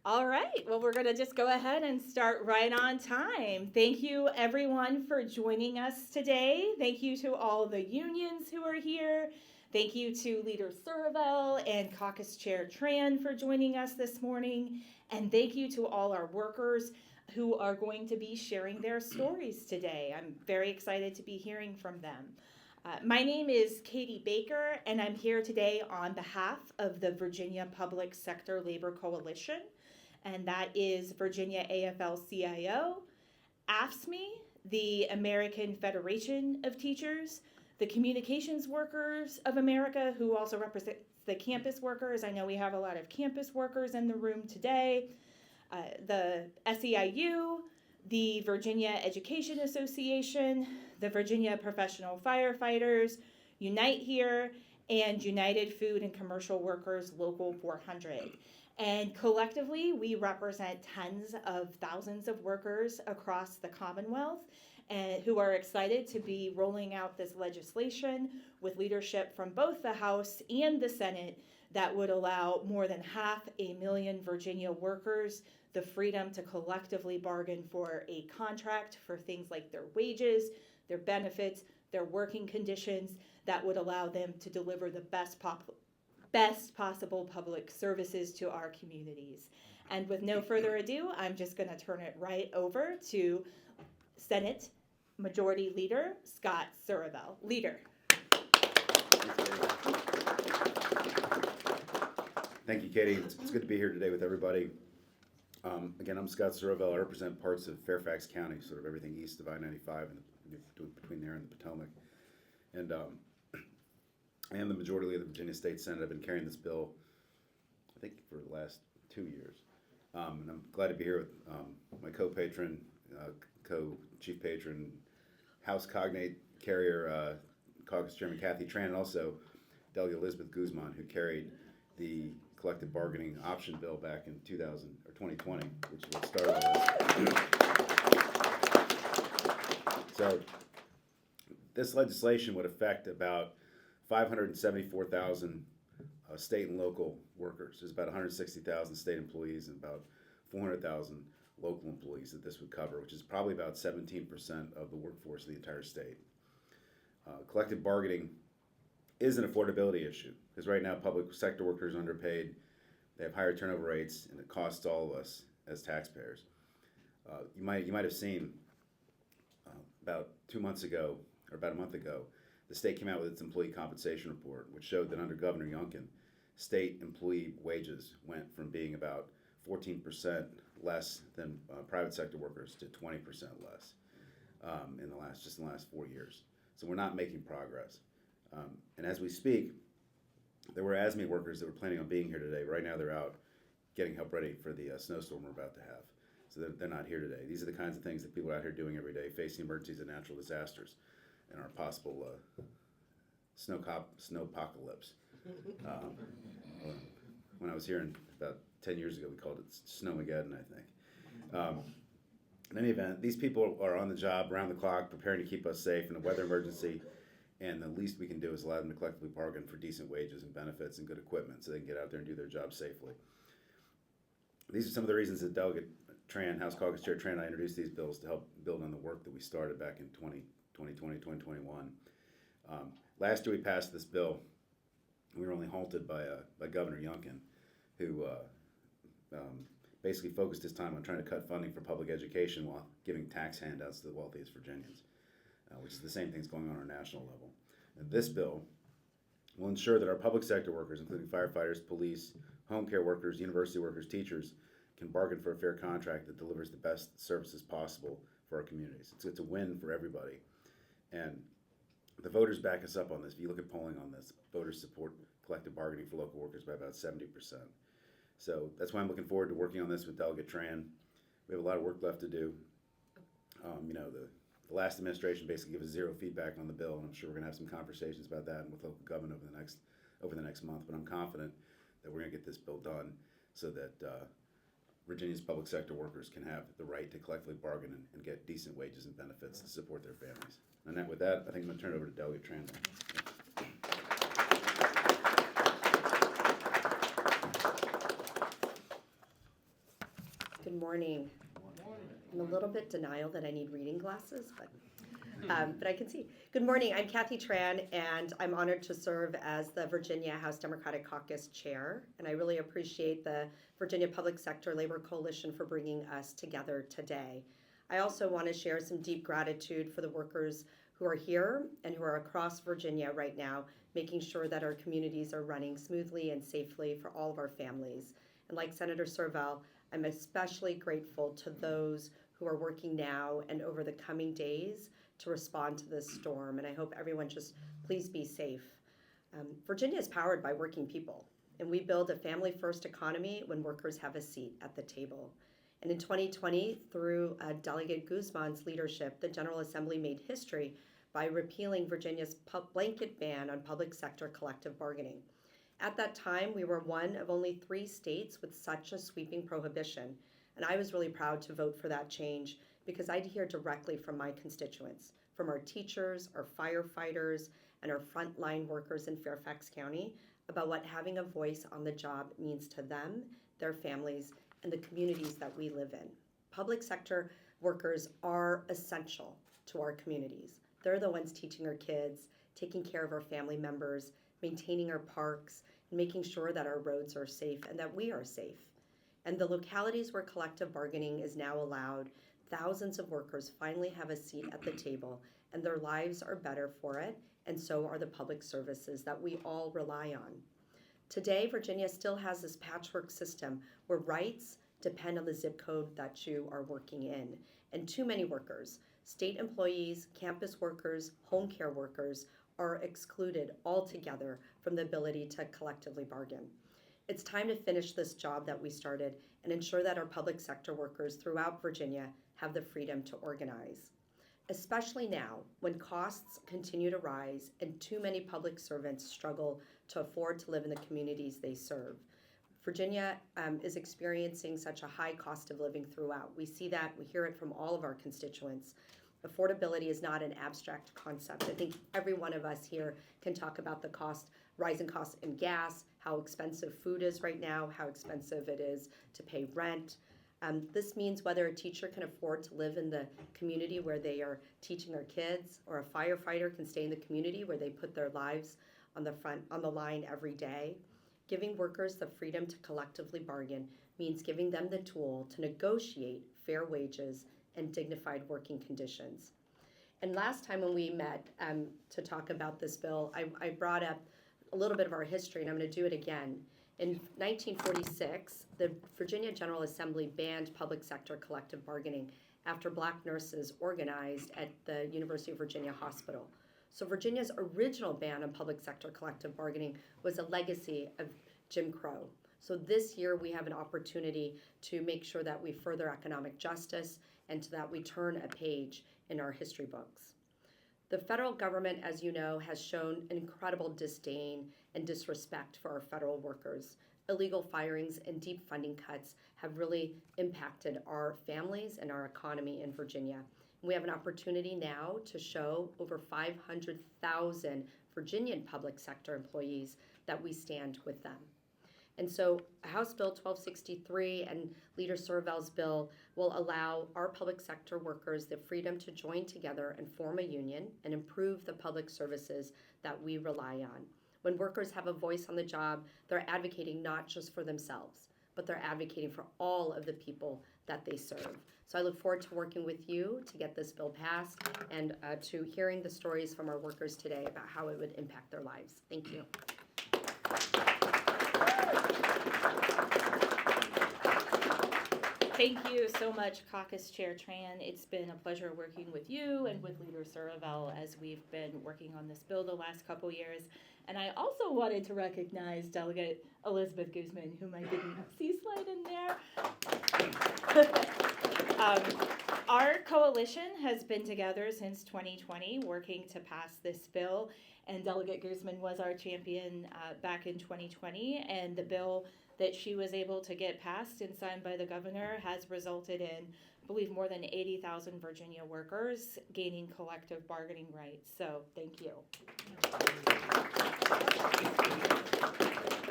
All right. Well, we're going to just go ahead and start right on time. Thank you, everyone, for joining us today. Thank you to all the unions who are here. Thank you to Leader Surovell and Caucus Chair Tran for joining us this morning. And thank you to all our workers who are going to be sharing their stories today. I'm very excited to be hearing from them. My name is Katie Baker, and I'm here today on behalf of the Virginia Public Sector Labor Coalition, and that is Virginia AFL-CIO, AFSCME, the American Federation of Teachers, the Communications Workers of America, who also represent the campus workers. I know we have a lot of campus workers in the room today. The SEIU, the Virginia Education Association, the Virginia Professional Firefighters, Unite Here, and United Food and Commercial Workers Local 400. And collectively, we represent tens of thousands of workers across the Commonwealth and who are excited to be rolling out this legislation with leadership from both the House and the Senate that would allow more than 500,000 Virginia workers the freedom to collectively bargain for a contract for things like their wages, their benefits, their working conditions that would allow them to deliver the best possible public services to our communities. And with no further ado, I'm just going to turn it right over to Senate Majority Leader Scott Surovell. Leader. Thank you, Katie. It's good to be here today with everybody. Again, I'm Scott Surovell. I represent parts of Fairfax County, sort of everything east of I-95 and between there and the Potomac. And I am the Majority Leader of the Virginia State Senate. I've been carrying this bill, I think, for the last 2 years. And I'm glad to be here with my co-patron, co-chief patron, House Cognate Carrier, Caucus Chairman Kathy Tran, and also Delegate Elizabeth Guzman, who carried the collective bargaining option bill back in 2020, which is what started all this. So this legislation would affect about 574,000 state and local workers. There's about 160,000 state employees and about 400,000 local employees that this would cover, which is probably about 17% of the workforce of the entire state. Collective bargaining is an affordability issue because right now public sector workers are underpaid, they have higher turnover rates, and it costs all of us as taxpayers. You might have seen about 2 months ago, or about a month ago, the state came out with its employee compensation report, which showed that under Governor Youngkin, state employee wages went from being about 14% less than private sector workers to 20% less in the last 4 years. So we're not making progress. And as we speak, there were ASME workers that were planning on being here today. Right now they're out getting help ready for the snowstorm we're about to have. So they're not here today. These are the kinds of things that people are out here doing every day, facing emergencies and natural disasters and our possible snowpocalypse. When I was here about 10 years ago, we called it Snowmageddon, I think. In any event, these people are on the job around the clock preparing to keep us safe in a weather emergency, and the least we can do is allow them to collectively bargain for decent wages and benefits and good equipment so they can get out there and do their job safely. These are some of the reasons that Delegate Tran, House Caucus Chair Tran, and I introduced these bills to help build on the work that we started back in 2020, 2021. Last year we passed this bill, and we were only halted by Governor Youngkin, who basically focused his time on trying to cut funding for public education while giving tax handouts to the wealthiest Virginians, which is the same thing that's going on our national level. And this bill will ensure that our public sector workers, including firefighters, police, home care workers, university workers, teachers, can bargain for a fair contract that delivers the best services possible for our communities. It's a win for everybody. And the voters back us up on this. If you look at polling on this, voters support collective bargaining for local workers by about 70%. So that's why I'm looking forward to working on this with Delegate Tran. We have a lot of work left to do. The last administration basically gave us zero feedback on the bill, and I'm sure we're going to have some conversations about that with local government over the next month. But I'm confident that we're going to get this bill done so that Virginia's public sector workers can have the right to collectively bargain and get decent wages and benefits to support their families. And with that, I think I'm going to turn it over to Delegate Tran. morning. I'm a little bit denial that I need reading glasses, but I can see. Good morning. I'm Kathy Tran, and I'm honored to serve as the Virginia House Democratic Caucus Chair. And I really appreciate the Virginia Public Sector Labor Coalition for bringing us together today. I also want to share some deep gratitude for the workers who are here and who are across Virginia right now, making sure that our communities are running smoothly and safely for all of our families. And like Senator Surovell, I'm especially grateful to those who are working now and over the coming days to respond to this storm. And I hope everyone just please be safe. Virginia is powered by working people, and we build a family-first economy when workers have a seat at the table. And in 2020, through Delegate Guzman's leadership, the General Assembly made history by repealing Virginia's blanket ban on public sector collective bargaining. At that time, we were one of only 3 states with such a sweeping prohibition, and I was really proud to vote for that change because I'd hear directly from my constituents, from our teachers, our firefighters, and our frontline workers in Fairfax County about what having a voice on the job means to them, their families, and the communities that we live in. Public sector workers are essential to our communities. They're the ones teaching our kids, taking care of our family members, maintaining our parks, and making sure that our roads are safe and that we are safe. And the localities where collective bargaining is now allowed, thousands of workers finally have a seat at the table, and their lives are better for it, and so are the public services that we all rely on. Today, Virginia still has this patchwork system where rights depend on the zip code that you are working in. And too many workers, state employees, campus workers, home care workers, are excluded altogether from the ability to collectively bargain. It's time to finish this job that we started and ensure that our public sector workers throughout Virginia have the freedom to organize. Especially now, when costs continue to rise and too many public servants struggle to afford to live in the communities they serve. Virginia is experiencing such a high cost of living throughout. We see that, we hear it from all of our constituents. Affordability is not an abstract concept. I think every one of us here can talk about the rising costs in gas, how expensive food is right now, how expensive it is to pay rent. This means whether a teacher can afford to live in the community where they are teaching their kids, or a firefighter can stay in the community where they put their lives on the line every day. Giving workers the freedom to collectively bargain means giving them the tool to negotiate fair wages and dignified working conditions. And last time when we met to talk about this bill, I brought up a little bit of our history, and I'm going to do it again. In 1946, the Virginia General Assembly banned public sector collective bargaining after Black nurses organized at the University of Virginia Hospital. So Virginia's original ban on public sector collective bargaining was a legacy of Jim Crow. So this year we have an opportunity to make sure that we further economic justice and that we turn a page in our history books. The federal government, as you know, has shown an incredible disdain and disrespect for our federal workers. Illegal firings and deep funding cuts have really impacted our families and our economy in Virginia. We have an opportunity now to show over 500,000 Virginian public sector employees that we stand with them. And so House Bill 1263 and Leader Surovell's bill will allow our public sector workers the freedom to join together and form a union and improve the public services that we rely on. When workers have a voice on the job, they're advocating not just for themselves, but they're advocating for all of the people that they serve. So I look forward to working with you to get this bill passed and to hearing the stories from our workers today about how it would impact their lives. Thank you. Thank you so much, Caucus Chair Tran. It's been a pleasure working with you and with Leader Surovell as we've been working on this bill the last couple years. And I also wanted to recognize Delegate Elizabeth Guzman, whom I didn't see slide in there. Our coalition has been together since 2020 working to pass this bill, and Delegate Guzman was our champion back in 2020, and the bill that she was able to get passed and signed by the governor has resulted in, I believe, more than 80,000 Virginia workers gaining collective bargaining rights. So thank you.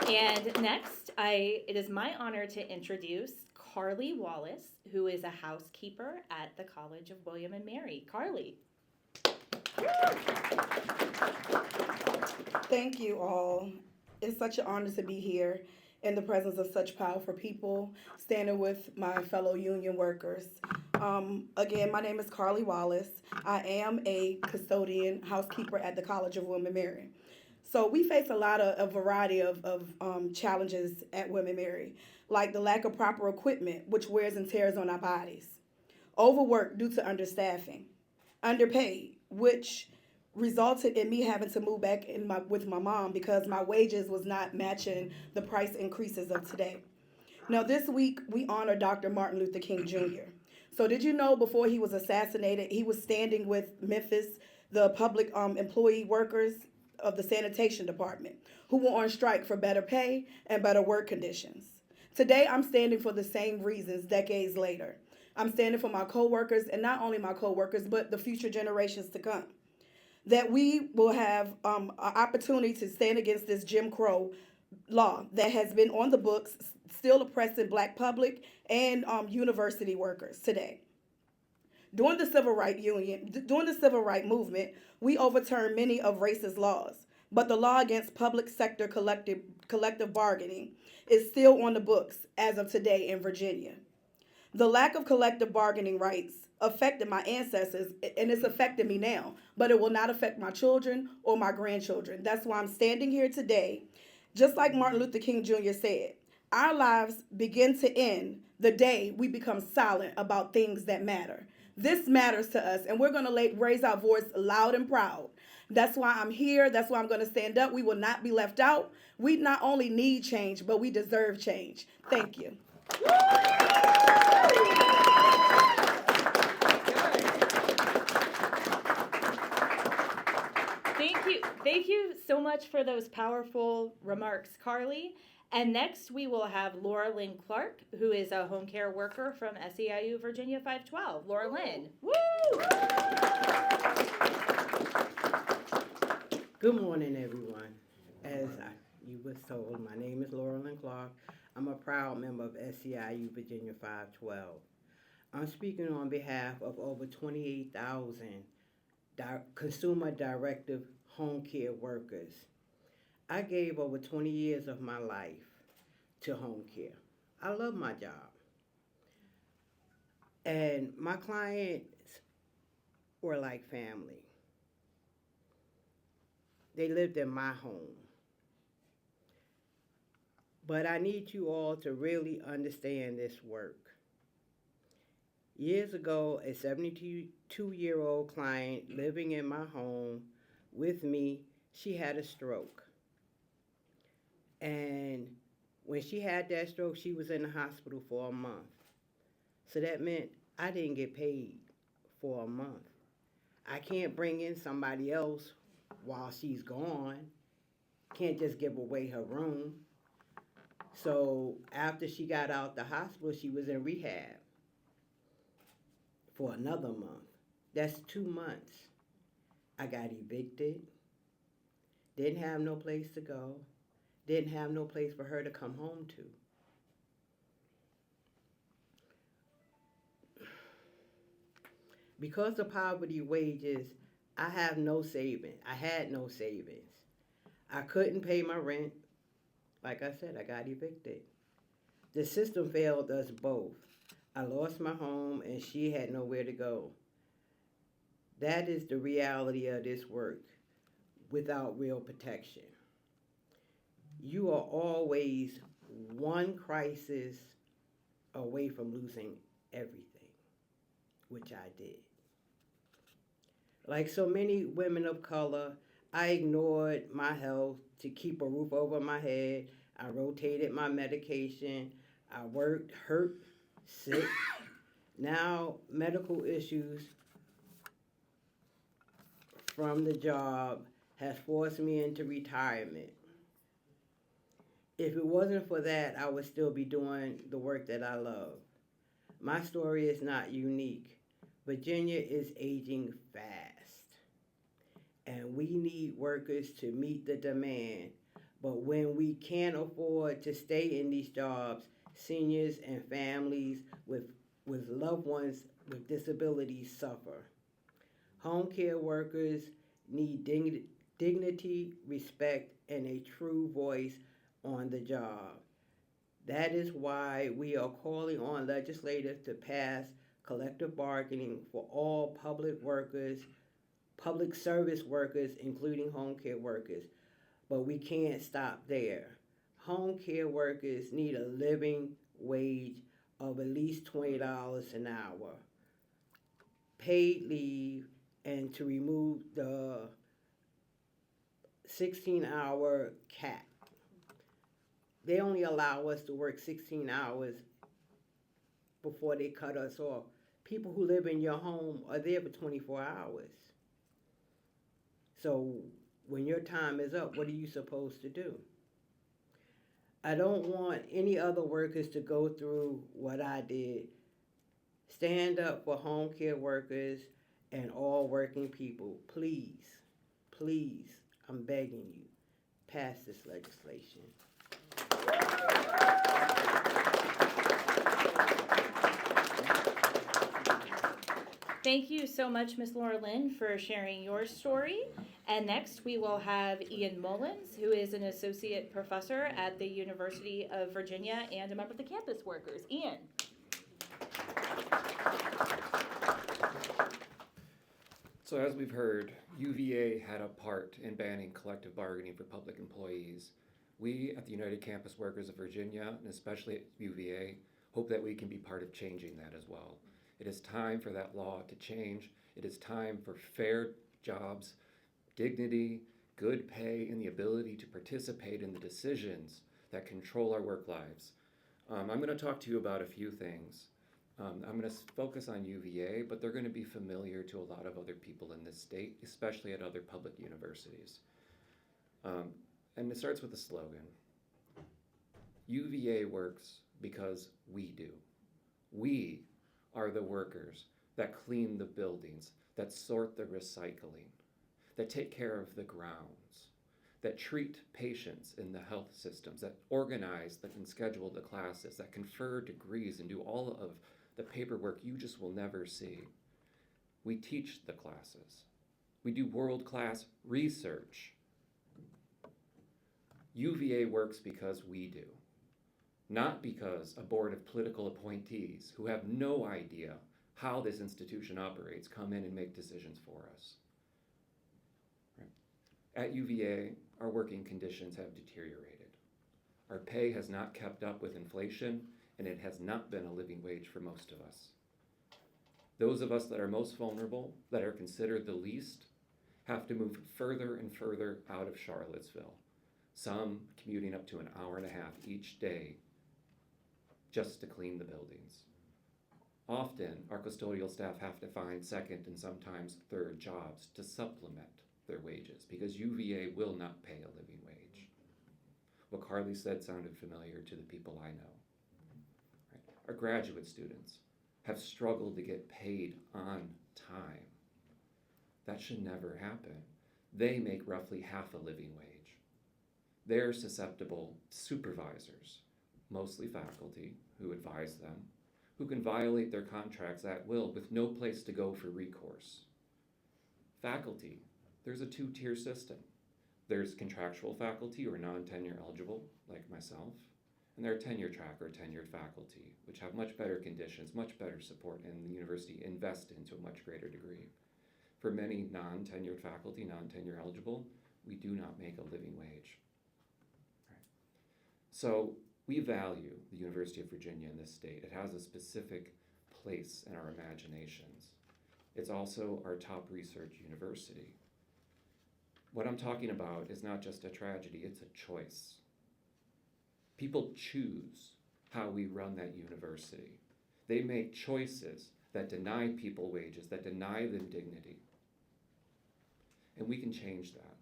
And next, it is my honor to introduce Carly Wallace, who is a housekeeper at the College of William and Mary. Carly. Thank you all. It's such an honor to be here in the presence of such powerful people, standing with my fellow union workers. Again, my name is Carly Wallace. I am a custodian housekeeper at the College of William and Mary. So we face a variety of challenges at William and Mary, like the lack of proper equipment, which wears and tears on our bodies, overwork due to understaffing, underpaid, which resulted in me having to move back with my mom because my wages was not matching the price increases of today. Now this week we honor Dr. Martin Luther King Jr. So did you know before he was assassinated, he was standing with Memphis, the public employee workers of the sanitation department who were on strike for better pay and better work conditions. Today I'm standing for the same reasons decades later. I'm standing for my coworkers, and not only my coworkers, but the future generations to come. That we will have an opportunity to stand against this Jim Crow law that has been on the books, still oppressing Black public and university workers today. During the civil rights movement, we overturned many of racist laws, but the law against public sector collective bargaining is still on the books as of today in Virginia. The lack of collective bargaining rights affected my ancestors, and it's affecting me now, but it will not affect my children or my grandchildren. That's why I'm standing here today. Just like Martin Luther King Jr. said, our lives begin to end the day we become silent about things that matter. This matters to us, and we're going to raise our voice loud and proud. That's why I'm here. That's why I'm going to stand up. We will not be left out. We not only need change, but we deserve change. Thank you. Thank you so much for those powerful remarks, Carly. And next we will have Laura Lynn Clark, who is a home care worker from SEIU Virginia 512. Laura Lynn. Woo! Good morning, everyone. You was told, my name is Laura Lynn Clark. I'm a proud member of SEIU Virginia 512. I'm speaking on behalf of over 28,000 consumer directive home care workers. I gave over 20 years of my life to home care. I love my job. And my clients were like family. They lived in my home. But I need you all to really understand this work. Years ago, a 72-year-old client living in my home with me, she had a stroke. And when she had that stroke, she was in the hospital for a month. So that meant I didn't get paid for a month. I can't bring in somebody else while she's gone. Can't just give away her room. So after she got out the hospital, she was in rehab for another month. That's 2 months. I got evicted. Didn't have no place to go. Didn't have no place for her to come home to. Because of poverty wages, I have no savings. I had no savings. I couldn't pay my rent. Like I said, I got evicted. The system failed us both. I lost my home and she had nowhere to go. That is the reality of this work without real protection. You are always one crisis away from losing everything, which I did. Like so many women of color, I ignored my health to keep a roof over my head. I rotated my medication. I worked, hurt, sick. Now, medical issues from the job has forced me into retirement. If it wasn't for that, I would still be doing the work that I love. My story is not unique. Virginia is aging fast, and we need workers to meet the demand. But when we can't afford to stay in these jobs, seniors and families with loved ones with disabilities suffer. Home care workers need dignity, respect, and a true voice on the job. That is why we are calling on legislators to pass collective bargaining for all public workers, public service workers, including home care workers. But we can't stop there. Home care workers need a living wage of at least $20 an hour, paid leave, and to remove the 16-hour cap. They only allow us to work 16 hours before they cut us off. People who live in your home are there for 24 hours. So when your time is up, what are you supposed to do? I don't want any other workers to go through what I did. Stand up for home care workers and all working people. Please, please, I'm begging you, pass this legislation. Thank you so much, Ms. Laura Lynn, for sharing your story. And next we will have Ian Mullins, who is an associate professor at the University of Virginia and a member of the campus workers. Ian. So as we've heard, UVA had a part in banning collective bargaining for public employees. We at the United Campus Workers of Virginia, and especially at UVA, hope that we can be part of changing that as well. It is time for that law to change. It is time for fair jobs, dignity, good pay, and the ability to participate in the decisions that control our work lives. I'm going to talk to you about a few things. I'm going to focus on UVA, but they're going to be familiar to a lot of other people in this state, especially at other public universities. And it starts with a slogan. UVA works because we do. We are the workers that clean the buildings, that sort the recycling, that take care of the grounds, that treat patients in the health systems, that organize and schedule the classes, that confer degrees and do all of the paperwork you just will never see. We teach the classes. We do world-class research. UVA works because we do, not because a board of political appointees who have no idea how this institution operates come in and make decisions for us. Right. At UVA, our working conditions have deteriorated. Our pay has not kept up with inflation, and it has not been a living wage for most of us. Those of us that are most vulnerable, that are considered the least, have to move further and further out of Charlottesville, some commuting up to an hour and a half each day just to clean the buildings. Often, our custodial staff have to find second and sometimes third jobs to supplement their wages because UVA will not pay a living wage. What Carly said sounded familiar to the people I know. Right. Our graduate students have struggled to get paid on time. That should never happen. They make roughly half a living wage. They're susceptible supervisors, mostly faculty, who advise them, who can violate their contracts at will with no place to go for recourse. Faculty, there's a two-tier system. There's contractual faculty or non-tenure eligible, like myself, and there are tenure track or tenured faculty, which have much better conditions, much better support, and the university invests in to a much greater degree. For many non-tenured faculty, non-tenure eligible, we do not make a living wage. Right. So we value the University of Virginia in this state. It has a specific place in our imaginations. It's also our top research university. What I'm talking about is not just a tragedy, it's a choice. People choose how we run that university. They make choices that deny people wages, that deny them dignity. And we can change that.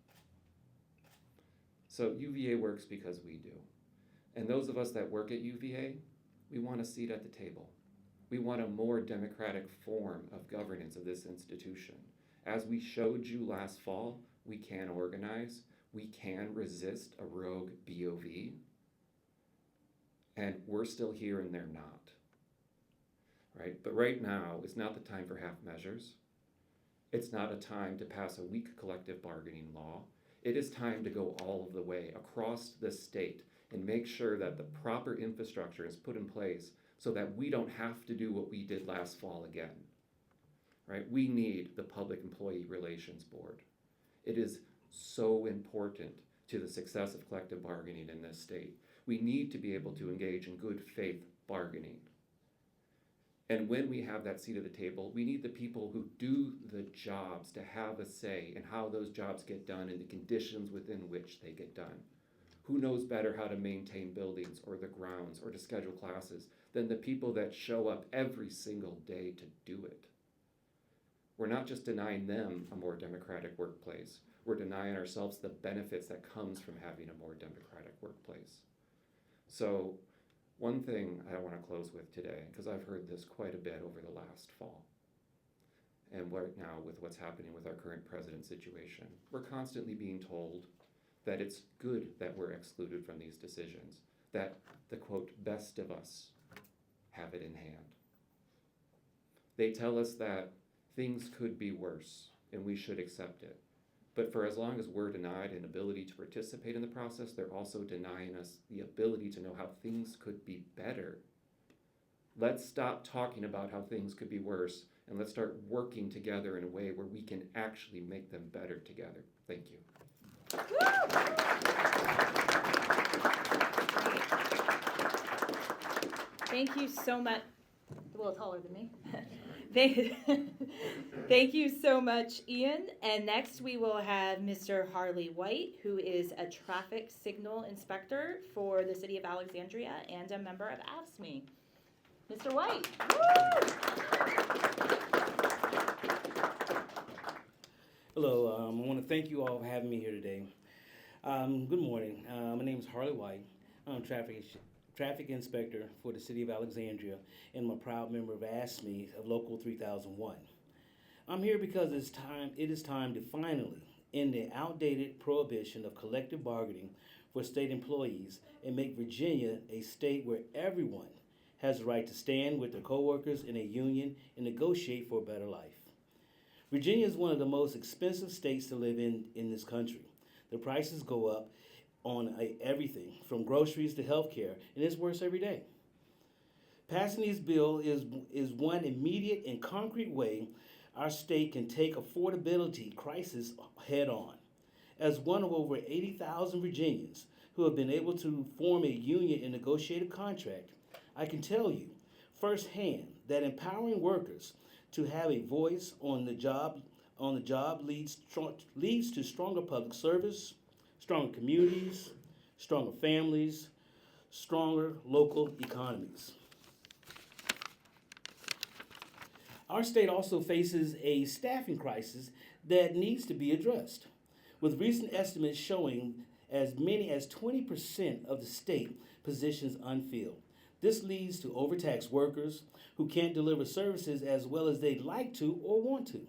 So UVA works because we do. And those of us that work at UVA, we want a seat at the table. We want a more democratic form of governance of this institution. As we showed you last fall, we can organize, we can resist a rogue BOV, And we're still here and they're not. Right? But right now is not the time for half measures. It's not a time to pass a weak collective bargaining law. It is time to go all of the way across the state and make sure that the proper infrastructure is put in place so that we don't have to do what we did last fall again. Right? We need the Public Employee Relations Board. It is so important to the success of collective bargaining in this state. We need to be able to engage in good faith bargaining. And when we have that seat at the table, we need the people who do the jobs to have a say in how those jobs get done and the conditions within which they get done. Who knows better how to maintain buildings or the grounds or to schedule classes than the people that show up every single day to do it? We're not just denying them a more democratic workplace. We're denying ourselves the benefits that comes from having a more democratic workplace. So one thing I want to close with today, because I've heard this quite a bit over the last fall, and right now with what's happening with our current president situation, we're constantly being told that it's good that we're excluded from these decisions, that the quote, best of us have it in hand. They tell us that things could be worse and we should accept it. But for as long as we're denied an ability to participate in the process, they're also denying us the ability to know how things could be better. Let's stop talking about how things could be worse and let's start working together in a way where we can actually make them better together. Thank you. Thank you so much. A little taller than me. Thank you so much, Ian. And next we will have Mr. Harley White, who is a traffic signal inspector for the city of Alexandria and a member of AFSCME. Mr. White. Hello, I want to thank you all for having me here today. Good morning. My name is Harley White. I'm a traffic inspector for the city of Alexandria, and I'm a proud member of AFSCME of Local 3001. I'm here because it is time to finally end the outdated prohibition of collective bargaining for state employees and make Virginia a state where everyone has the right to stand with their coworkers in a union and negotiate for a better life. Virginia is one of the most expensive states to live in this country. The prices go up on everything from groceries to healthcare, and it's worse every day. Passing this bill is one immediate and concrete way our state can take affordability crisis head on. As one of over 80,000 Virginians who have been able to form a union and negotiate a contract, I can tell you firsthand that empowering workers to have a voice on the job leads to stronger public service, stronger communities, stronger families, stronger local economies. Our state also faces a staffing crisis that needs to be addressed, with recent estimates showing as many as 20% of the state positions unfilled. This leads to overtaxed workers who can't deliver services as well as they'd like to or want to.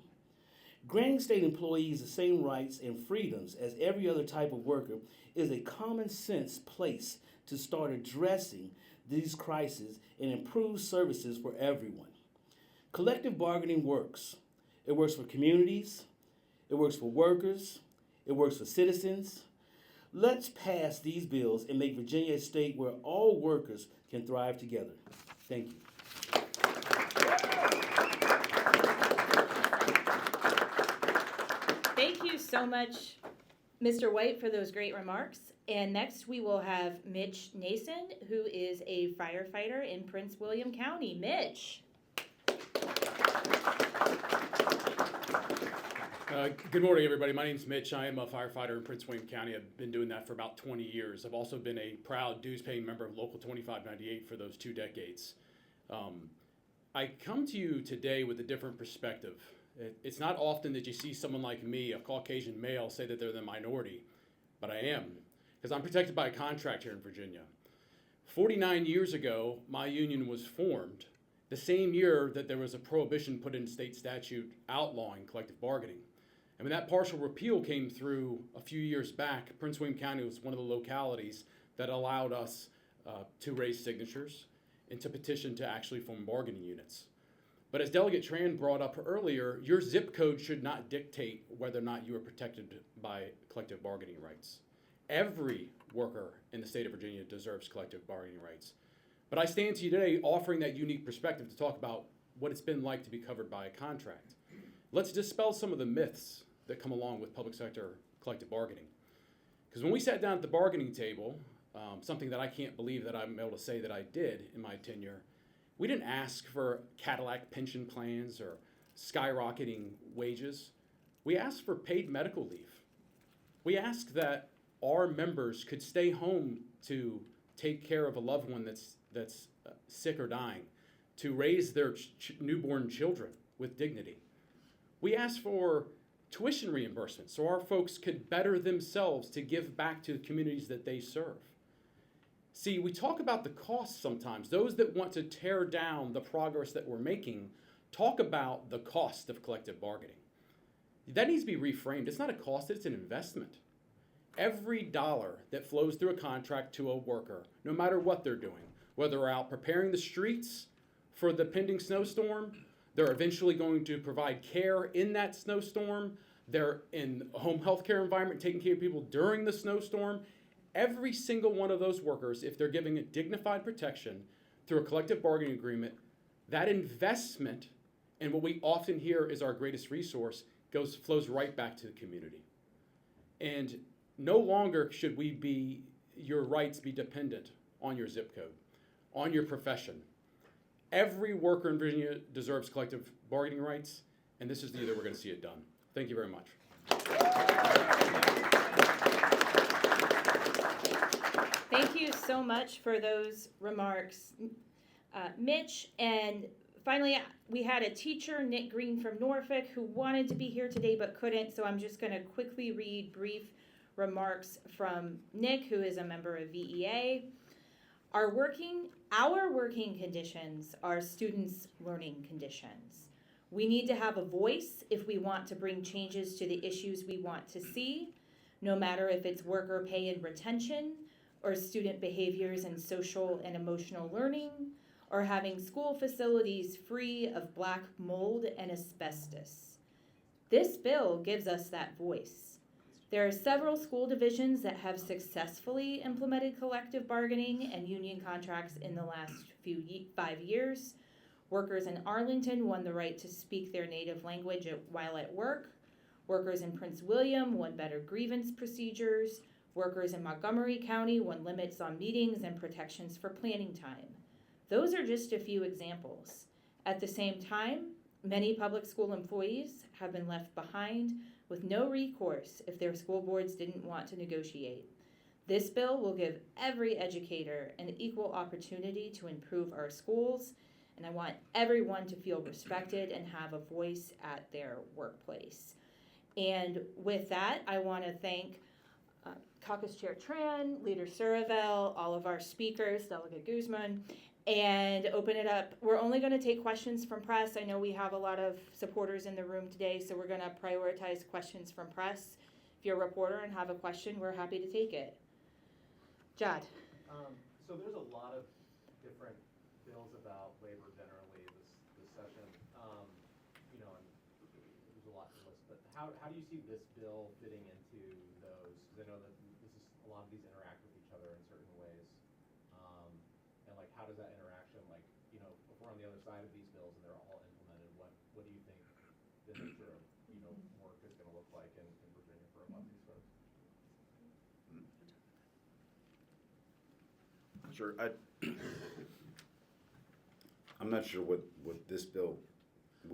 Granting state employees the same rights and freedoms as every other type of worker is a common sense place to start addressing these crises and improve services for everyone. Collective bargaining works. It works for communities, it works for workers, it works for citizens. Let's pass these bills and make Virginia a state where all workers can thrive together. Thank you. Thank you so much, Mr. White, for those great remarks. And next we will have Mitch Nason, who is a firefighter in Prince William County. Mitch. Good morning, everybody. My name is Mitch. I am a firefighter in Prince William County. I've been doing that for about 20 years. I've also been a proud dues-paying member of Local 2598 for those 2 decades. I come to you today with a different perspective. It's not often that you see someone like me, a Caucasian male, say that they're the minority, but I am, because I'm protected by a contract here in Virginia. 49 years ago, my union was formed, the same year that there was a prohibition put in state statute outlawing collective bargaining. And when that partial repeal came through a few years back, Prince William County was one of the localities that allowed us to raise signatures and to petition to actually form bargaining units. But as Delegate Tran brought up earlier, your zip code should not dictate whether or not you are protected by collective bargaining rights. Every worker in the state of Virginia deserves collective bargaining rights. But I stand to you today offering that unique perspective to talk about what it's been like to be covered by a contract. Let's dispel some of the myths that come along with public sector collective bargaining. Because when we sat down at the bargaining table, something that I can't believe that I'm able to say that I did in my tenure, we didn't ask for Cadillac pension plans or skyrocketing wages. We asked for paid medical leave. We asked that our members could stay home to take care of a loved one that's sick or dying, to raise their newborn children with dignity. We asked for tuition reimbursement so our folks could better themselves to give back to the communities that they serve. See, we talk about the costs sometimes. Those that want to tear down the progress that we're making talk about the cost of collective bargaining. That needs to be reframed. It's not a cost, it's an investment. Every dollar that flows through a contract to a worker, no matter what they're doing, whether they're out preparing the streets for the pending snowstorm, they're eventually going to provide care in that snowstorm, they're in a home health care environment taking care of people during the snowstorm. Every single one of those workers, if they're giving a dignified protection through a collective bargaining agreement, that investment and what we often hear is our greatest resource flows right back to the community. And no longer should your rights be dependent on your zip code, on your profession. Every worker in Virginia deserves collective bargaining rights, and this is the year that we're going to see it done. Thank you very much. Thank you so much for those remarks, Mitch. And finally, we had a teacher, Nick Green from Norfolk, who wanted to be here today but couldn't, so I'm just going to quickly read brief remarks from Nick, who is a member of VEA. Our working conditions are students' learning conditions. We need to have a voice if we want to bring changes to the issues we want to see, no matter if it's worker pay and retention, or student behaviors and social and emotional learning, or having school facilities free of black mold and asbestos. This bill gives us that voice. There are several school divisions that have successfully implemented collective bargaining and union contracts in the last 5 years. Workers in Arlington won the right to speak their native language while at work. Workers in Prince William won better grievance procedures. Workers in Montgomery County won limits on meetings and protections for planning time. Those are just a few examples. At the same time, many public school employees have been left behind with no recourse if their school boards didn't want to negotiate. This bill will give every educator an equal opportunity to improve our schools, and I want everyone to feel respected and have a voice at their workplace. And with that, I want to thank Caucus Chair Tran, Leader Surovell, all of our speakers, Delegate Guzman, and open it up. We're only going to take questions from press. I know we have a lot of supporters in the room today, so we're going to prioritize questions from press. If you're a reporter and have a question, we're happy to take it. Jad. So there's a lot of different bills about labor generally this session. And there's a lot to list. But how do you see this bill fitting into those? Because I know that a lot of these interact with each other in certain ways. And how does that interaction, if we're on the other side of these bills and they're all implemented, what do you think the nature of work is going to look like in Virginia for a lot of these folks? Sure. I'm not sure what this bill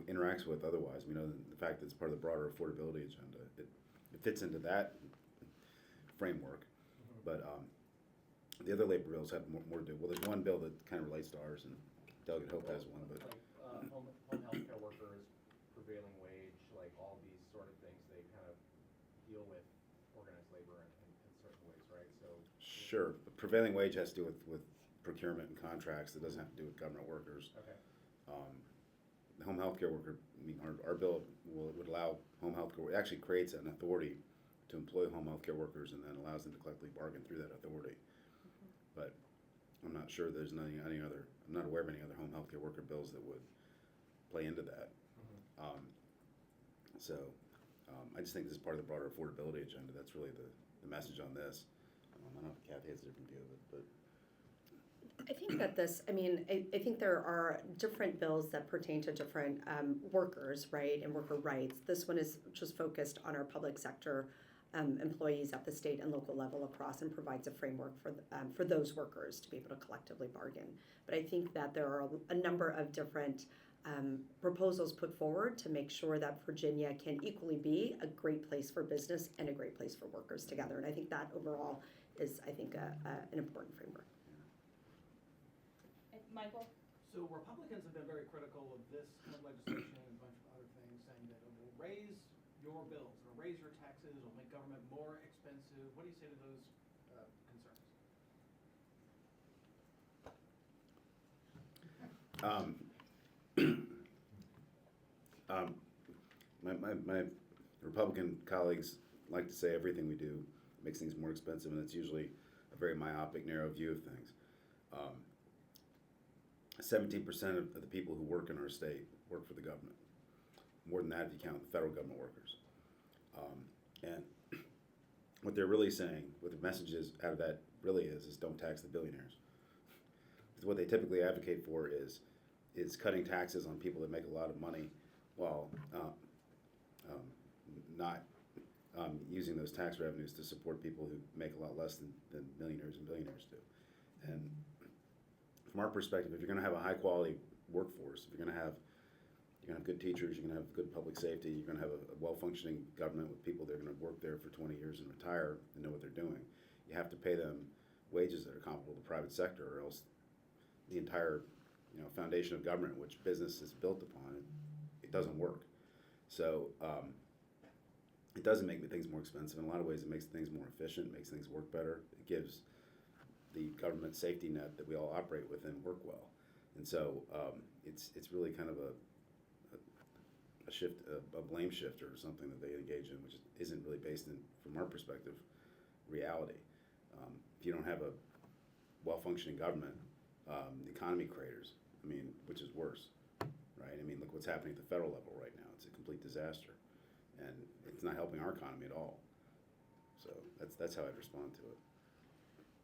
interacts with otherwise. We know the fact that it's part of the broader affordability agenda. It fits into that framework. But the other labor bills have more to do. Well, there's one bill that kind of relates to ours, and Delegate Hope has one. But home health care workers, prevailing wage, all these sort of things, they kind of deal with organized labor in certain ways, right? So sure, the prevailing wage has to do with procurement and contracts. It doesn't have to do with government workers. Okay. The home health care worker, our bill would allow home health care. It actually creates an authority to employ home health care workers and then allows them to collectively bargain through that authority. But I'm not sure there's any other. I'm not aware of any other home health care worker bills that would play into that. So I just think this is part of the broader affordability agenda. That's really the message on this. I don't know if Kathy has a different view of it, but. I think that I think there are different bills that pertain to different workers, right, and worker rights. This one is just focused on our public sector employees at the state and local level across, and provides a framework for those workers to be able to collectively bargain. But I think that there are a number of different proposals put forward to make sure that Virginia can equally be a great place for business and a great place for workers together. And I think that overall is, I think, an important framework. Michael? So Republicans have been very critical of this kind of legislation and a bunch of other things, saying that it will raise your bills, it'll raise your taxes, it'll make government more expensive. What do you say to those concerns? My Republican colleagues like to say everything we do makes things more expensive, and it's usually a very myopic, narrow view of things. 17% of the people who work in our state work for the government. More than that if you count the federal government workers. And what they're really saying, what the message is out of that really is don't tax the billionaires. Because what they typically advocate for is cutting taxes on people that make a lot of money while not using those tax revenues to support people who make a lot less than millionaires and billionaires do. And from our perspective, if you're going to have a high quality workforce, if you're going to have good teachers, you're going to have good public safety, you're going to have a well-functioning government with people that are going to work there for 20 years and retire and know what they're doing, you have to pay them wages that are comparable to the private sector, or else the entire foundation of government, which business is built upon, it doesn't work. So it doesn't make things more expensive. In a lot of ways, it makes things more efficient, makes things work better. It gives the government safety net that we all operate within work well. And so it's really kind of a shift, a blame shifter or something that they engage in, which isn't really based in, from our perspective, reality. If you don't have a well-functioning government, the economy craters. I mean, which is worse, right? I mean, look what's happening at the federal level right now. It's a complete disaster, and it's not helping our economy at all. So that's how I'd respond to it.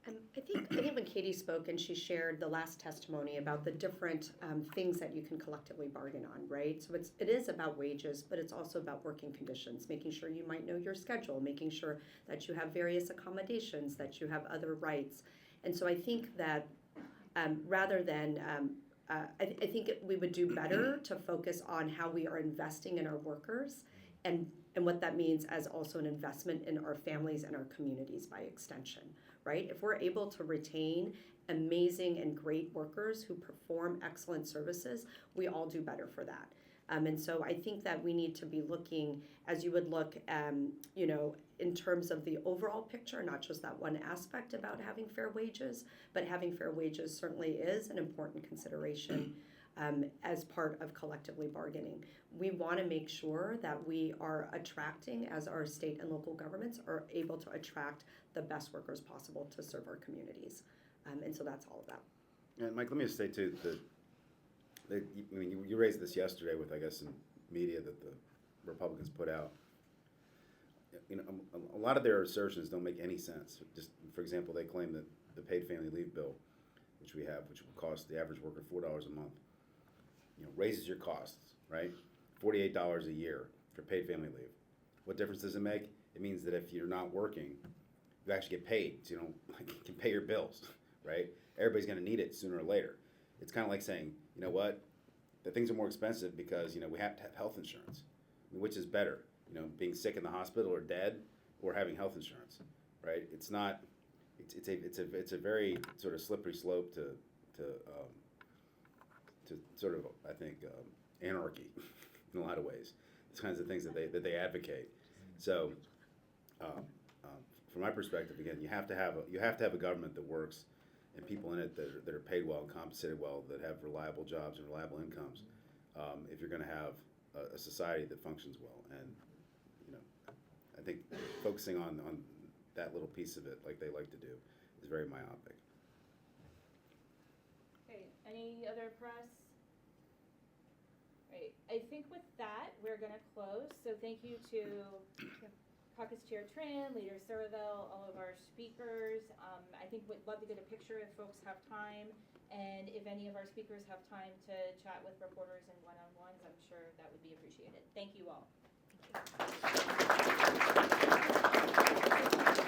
I think when Katie spoke and she shared the last testimony about the different things that you can collectively bargain on, right? So it is about wages, but it's also about working conditions, making sure you might know your schedule, making sure that you have various accommodations, that you have other rights. And so I think that rather than, I think we would do better to focus on how we are investing in our workers and what that means as also an investment in our families and our communities by extension. Right? If we're able to retain amazing and great workers who perform excellent services, we all do better for that. And so I think that we need to be looking, as you would look, in terms of the overall picture, not just that one aspect about having fair wages, but having fair wages certainly is an important consideration as part of collectively bargaining. We want to make sure that we are attracting, as our state and local governments are able to attract the best workers possible to serve our communities. And so that's all about. And Mike, let me just say too that you raised this yesterday with, I guess, in media that the Republicans put out. A lot of their assertions don't make any sense. Just for example, they claim that the paid family leave bill, which we have, which will cost the average worker $4 a month, raises your costs, right? $48 a year for paid family leave. What difference does it make? It means that if you're not working, you actually get paid, so you can pay your bills, right? Everybody's going to need it sooner or later. It's kind of like saying, you know what, the things are more expensive because we have to have health insurance. I mean, which is better, being sick in the hospital or dead, or having health insurance, right? It's not. It's a very sort of slippery slope to sort of, I think, anarchy in a lot of ways. It's kinds of things that they advocate. So, from my perspective, again, you have to have a government that works, and people in it that are paid well and compensated well, that have reliable jobs and reliable incomes. If you're going to have a society that functions well, and I think focusing on that little piece of it, like they like to do, is very myopic. Any other press? Right, I think with that, we're gonna close, so thank you to Caucus Chair Tran, Leader Surovell, all of our speakers. I think we'd love to get a picture if folks have time, and if any of our speakers have time to chat with reporters and one-on-ones, I'm sure that would be appreciated. Thank you all.